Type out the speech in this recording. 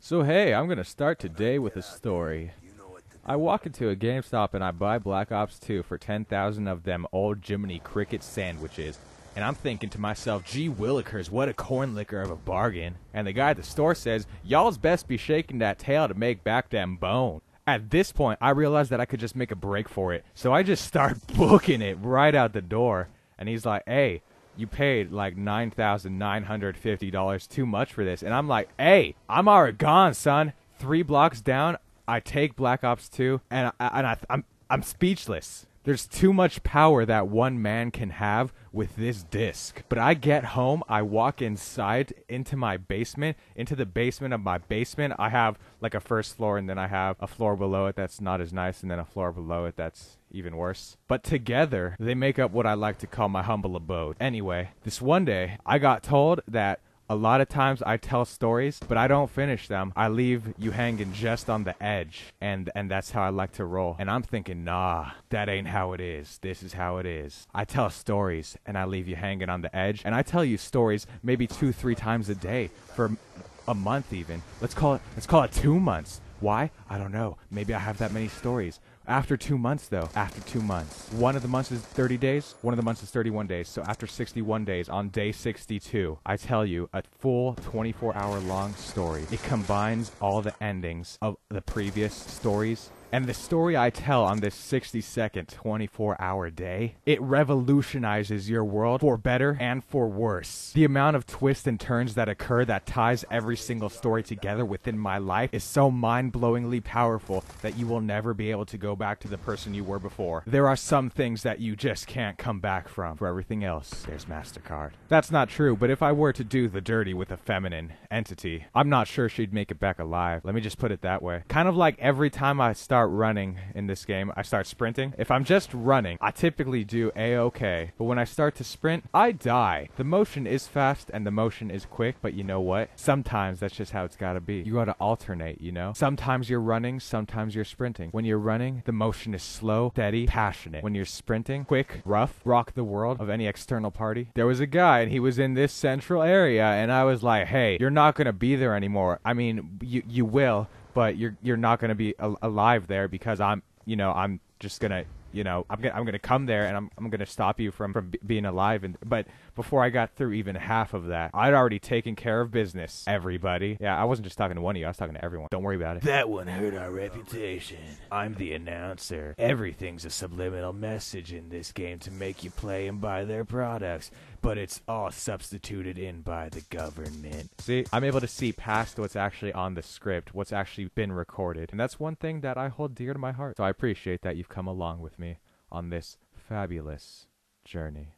So hey, I'm gonna start today with a story. I walk into a GameStop and I buy Black Ops 2 for 10,000 of them old Jiminy Cricket sandwiches. And I'm thinking to myself, gee willikers, what a corn liquor of a bargain. And the guy at the store says, y'all's best be shaking that tail to make back them bone. At this point, I realized that I could just make a break for it. So I just start booking it right out the door. And he's like, hey, you paid like $9,950 too much for this. And I'm like, hey, I'm already gone, son. 3 blocks down, I take Black Ops 2, and I'm speechless. There's too much power that one man can have with this disc. But I get home, I walk inside into my basement, into the basement of my basement. I have like a first floor, and then I have a floor below it that's not as nice, and then a floor below it that's even worse. But together, they make up what I like to call my humble abode. Anyway, this one day, I got told that a lot of times I tell stories, but I don't finish them. I leave you hanging just on the edge, and that's how I like to roll. And I'm thinking, nah, that ain't how it is. This is how it is. I tell stories, and I leave you hanging on the edge, and I tell you stories maybe 2-3 times a day for a month even. Let's call it 2 months. Why? I don't know. Maybe I have that many stories. After 2 months, though, after 2 months, one of the months is 30 days, one of the months is 31 days. So after 61 days, on day 62, I tell you a full 24-hour long story. It combines all the endings of the previous stories. And the story I tell on this 60-second, 24-hour day, it revolutionizes your world for better and for worse. The amount of twists and turns that occur that ties every single story together within my life is so mind-blowingly powerful that you will never be able to go back to the person you were before. There are some things that you just can't come back from. For everything else, there's MasterCard. That's not true, but if I were to do the dirty with a feminine entity, I'm not sure she'd make it back alive. Let me just put it that way. Kind of like every time I start running in this game, I start sprinting. If I'm just running, I typically do a-okay, but when I start to sprint, I die. The motion is fast and the motion is quick, but you know what? Sometimes that's just how it's gotta be. You gotta alternate, you know? Sometimes you're running, sometimes you're sprinting. When you're running, the motion is slow, steady, passionate. When you're sprinting, quick, rough, rock the world of any external party. There was a guy and he was in this central area and I was like, hey, you're not gonna be there anymore. I mean, you will, but you're not going to be alive there because I'm just going to, I'm going to come there and I'm going to stop you from being alive. But before I got through even half of that, I'd already taken care of business, everybody. Yeah, I wasn't just talking to one of you, I was talking to everyone. Don't worry about it. That one hurt our reputation. I'm the announcer. Everything's a subliminal message in this game to make you play and buy their products, but it's all substituted in by the government. See, I'm able to see past what's actually on the script, what's actually been recorded. And that's one thing that I hold dear to my heart. So I appreciate that you've come along with me on this fabulous journey.